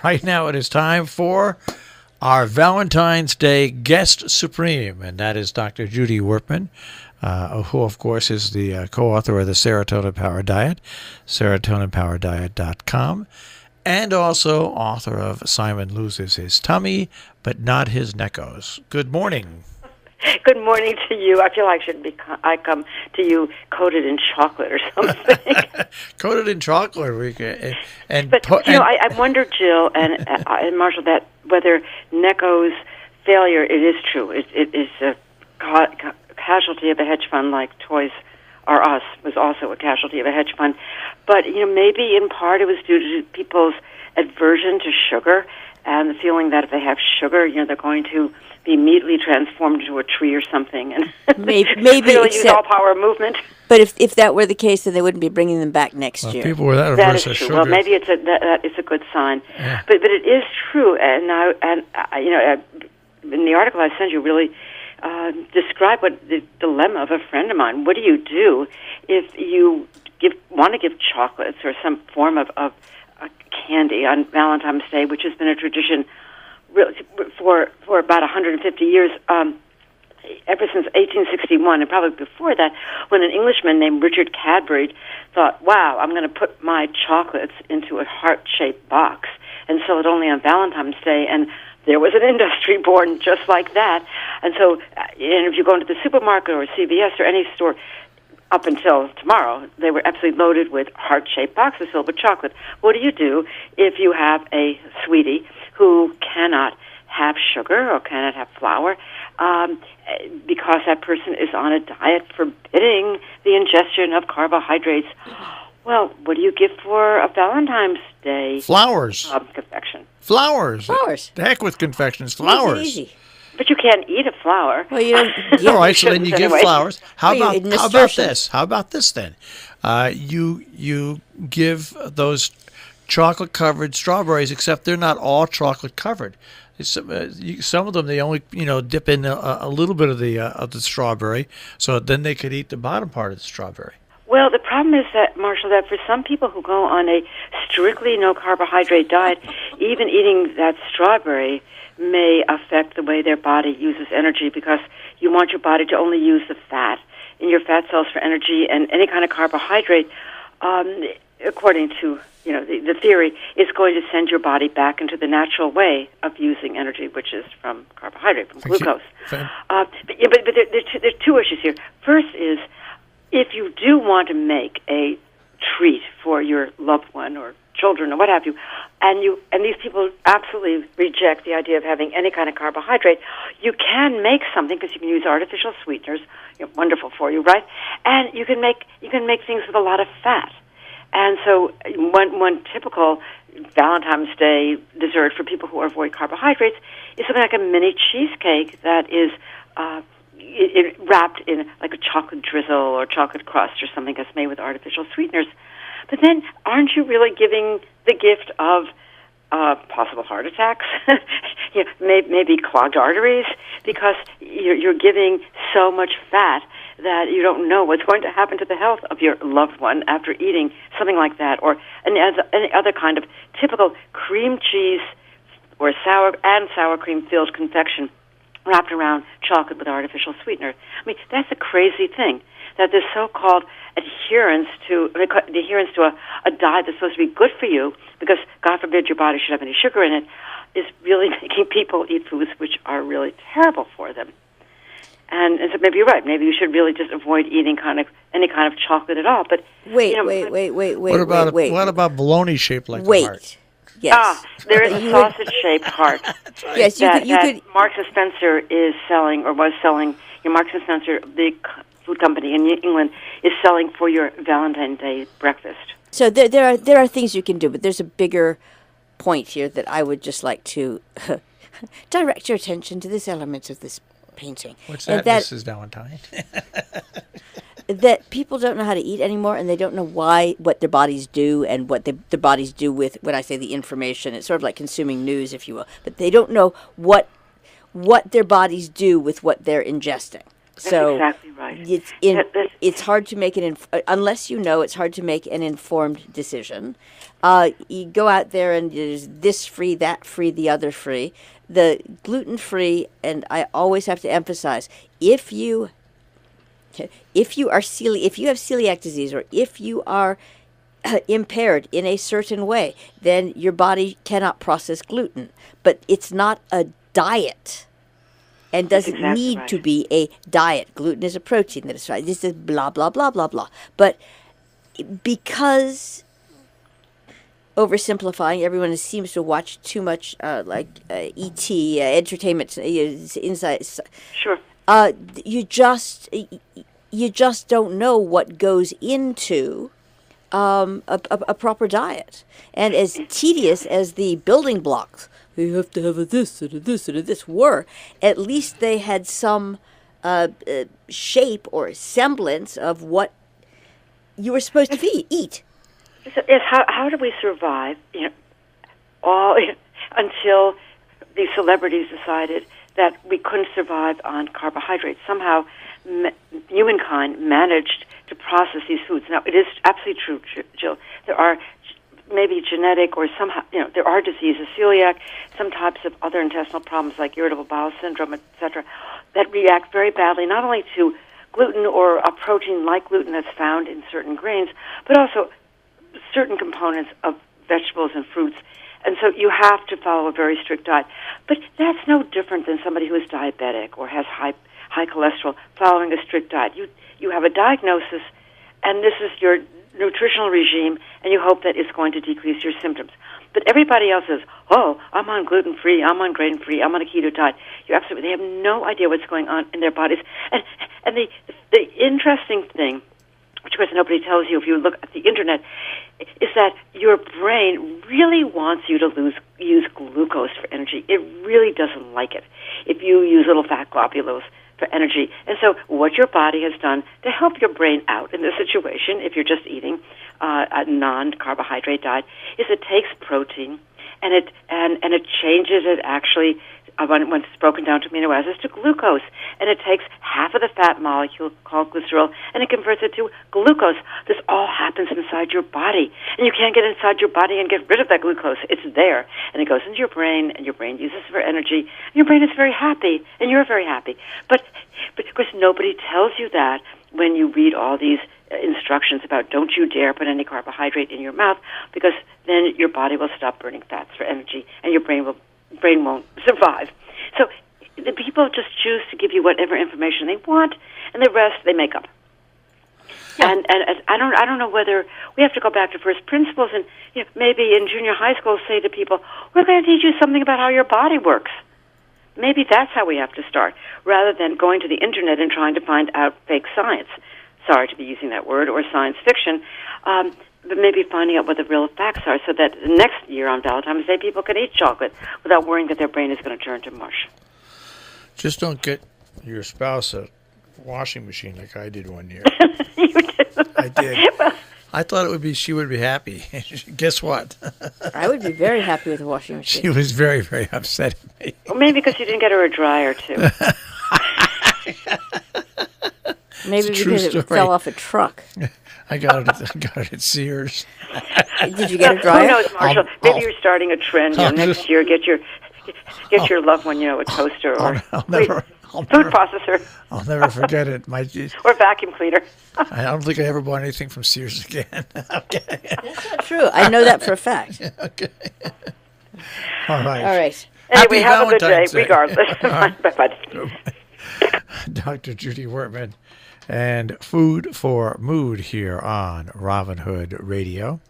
Right now it is time for our Valentine's Day guest supreme, and that is Dr. Judy Wurtman, who, of course, is the co-author of the Serotonin Power Diet, serotoninpowerdiet.com, and also author of Simon Loses His Tummy, but Not His Neckos. Good morning. Good morning to you. I feel like I come to you coated in chocolate or something. Coated in chocolate. I wonder, Jill and Marshall, that whether Necco's failure, it is true. It is a casualty of a hedge fund like Toys R Us was also a casualty of a hedge fund. But, maybe in part it was due to people's aversion to sugar and the feeling that if they have sugar, they're going to be immediately transformed into a tree or something, and maybe use all power of movement. But if that were the case, then they wouldn't be bringing them back next year. People were that That averse is to true. sugar. Well, maybe it's a good sign. Yeah. But it is true, and in the article I sent you, really describe what the dilemma of a friend of mine. What do you do if you want to give chocolates or some form of candy on Valentine's Day, which has been a tradition really for about 150 years, ever since 1861, and probably before that, when an Englishman named Richard Cadbury thought, wow, I'm going to put my chocolates into a heart-shaped box and sell it only on Valentine's Day, and there was an industry born just like that. And so, if you go into the supermarket or CVS or any store, up until tomorrow, they were absolutely loaded with heart-shaped boxes filled with chocolate. What do you do if you have a sweetie who cannot have sugar or cannot have flour because that person is on a diet forbidding the ingestion of carbohydrates? Well, what do you give for a Valentine's Day? Flowers. Confection. Flowers. The heck with confections. Flowers. Easy. But you can't eat a flower. Well, you don't. All right, so then you give flowers. How about nasturtiums. this? How about this then? You give those chocolate-covered strawberries, except they're not all chocolate-covered. Some of them, they only dip in a little bit of the strawberry, so then they could eat the bottom part of the strawberry. Well, the problem is that, Marshall, that for some people who go on a strictly no-carbohydrate diet, even eating that strawberry may affect the way their body uses energy, because you want your body to only use the fat in your fat cells for energy, and any kind of carbohydrate, according to the theory, is going to send your body back into the natural way of using energy, which is from carbohydrate, from glucose. But there are two issues here. First is, if you do want to make a treat for your loved one or children or what have you, and these people absolutely reject the idea of having any kind of carbohydrate, you can make something, because you can use artificial sweeteners, wonderful for you, right? And you can make things with a lot of fat. And so one typical Valentine's Day dessert for people who avoid carbohydrates is something like a mini cheesecake that is wrapped in like a chocolate drizzle or chocolate crust or something that's made with artificial sweeteners. But then, aren't you really giving the gift of possible heart attacks, maybe clogged arteries, because you're giving so much fat that you don't know what's going to happen to the health of your loved one after eating something like that, or any other kind of typical cream cheese or sour cream filled confection wrapped around chocolate with artificial sweetener. I mean, that's a crazy thing, that this so-called adherence to a diet that's supposed to be good for you, because God forbid your body should have any sugar in it, is really making people eat foods which are really terrible for them. And so maybe you're right. Maybe you should really just avoid eating any kind of chocolate at all. But wait. What about bologna shaped like a heart? Yes. There is a sausage-shaped heart. Right. Yes, you could. Marks and Spencer is selling, or was selling. Marks and Spencer, the food company in England, is selling for your Valentine's Day breakfast. So there are things you can do, but there's a bigger point here that I would just like to direct your attention to this element of this painting. What's that, Mrs. Valentine? That people don't know how to eat anymore, and they don't know what their bodies do, and what their bodies do with, when I say the information, it's sort of like consuming news, if you will. But they don't know what their bodies do with what they're ingesting. So exactly right. It's hard to make unless you know. It's hard to make an informed decision. You go out there and there's this free, that free, the other free. The gluten free, and I always have to emphasize, if you are if you have celiac disease, or if you are impaired in a certain way, then your body cannot process gluten. But it's not a diet, and doesn't need to be a diet. Gluten is a protein that is right. This is blah blah blah blah blah. But because, oversimplifying, everyone seems to watch too much E.T. Entertainment inside. Sure. You just don't know what goes into a proper diet. And as tedious as the building blocks, you have to have a this and a this and a this, were, at least they had some shape or semblance of what you were supposed to eat. So, yes, how do we survive? All until these celebrities decided that we couldn't survive on carbohydrates. Somehow, humankind managed to process these foods. Now, it is absolutely true, Jill. There are maybe genetic or somehow, there are diseases, celiac, some types of other intestinal problems like irritable bowel syndrome, etc., that react very badly not only to gluten or a protein like gluten that's found in certain grains, but also certain components of vegetables and fruits. And so you have to follow a very strict diet. But that's no different than somebody who is diabetic or has high cholesterol following a strict diet. You have a diagnosis, and this is your nutritional regime, and you hope that it's going to decrease your symptoms. But everybody else says, oh, I'm on gluten-free, I'm on grain-free, I'm on a keto diet. They have no idea what's going on in their bodies. And the interesting thing, which of course nobody tells you if you look at the internet, is that your brain really wants you to use glucose for energy. It really doesn't like it if you use little fat globules for energy. And so what your body has done to help your brain out in this situation, if you're just eating a non-carbohydrate diet, is it takes protein and it changes it actually when it's broken down to amino acids to glucose, and it takes half of the fat molecule called glycerol and it converts it to glucose. This all happens inside your body, and you can't get inside your body and get rid of that glucose. It's there, and it goes into your brain, and your brain uses it for energy, and your brain is very happy, and you're very happy. But of course nobody tells you that when you read all these instructions about don't you dare put any carbohydrate in your mouth, because then your body will stop burning fats for energy, and your brain won't survive. So the people just choose to give you whatever information they want, and the rest they make up. Yeah. And I don't know whether we have to go back to first principles, and maybe in junior high school say to people, we're going to teach you something about how your body works. Maybe that's how we have to start, rather than going to the internet and trying to find out fake science. Sorry to be using that word, or science fiction. But maybe finding out what the real facts are, so that next year on Valentine's Day, people can eat chocolate without worrying that their brain is going to turn to mush. Just don't get your spouse a washing machine like I did one year. You did? I did. Well, I thought she would be happy. Guess what? I would be very happy with a washing machine. She was very, very upset at me. Well, maybe because you didn't get her a dryer, too. Maybe because it fell off a truck. I got it at Sears. Did you get a dryer? Who knows, Marshall? Maybe you're starting a trend. Next year, get your loved one, a toaster or food processor. I'll never forget it. Or vacuum cleaner. I don't think I ever bought anything from Sears again. Okay. That's not true. I know that for a fact. Okay. All right. Anyway, Happy have Valentine's a good day, regardless. Bye-bye. Dr. Judy Wurtman and Food for Mood here on Robin Hood Radio.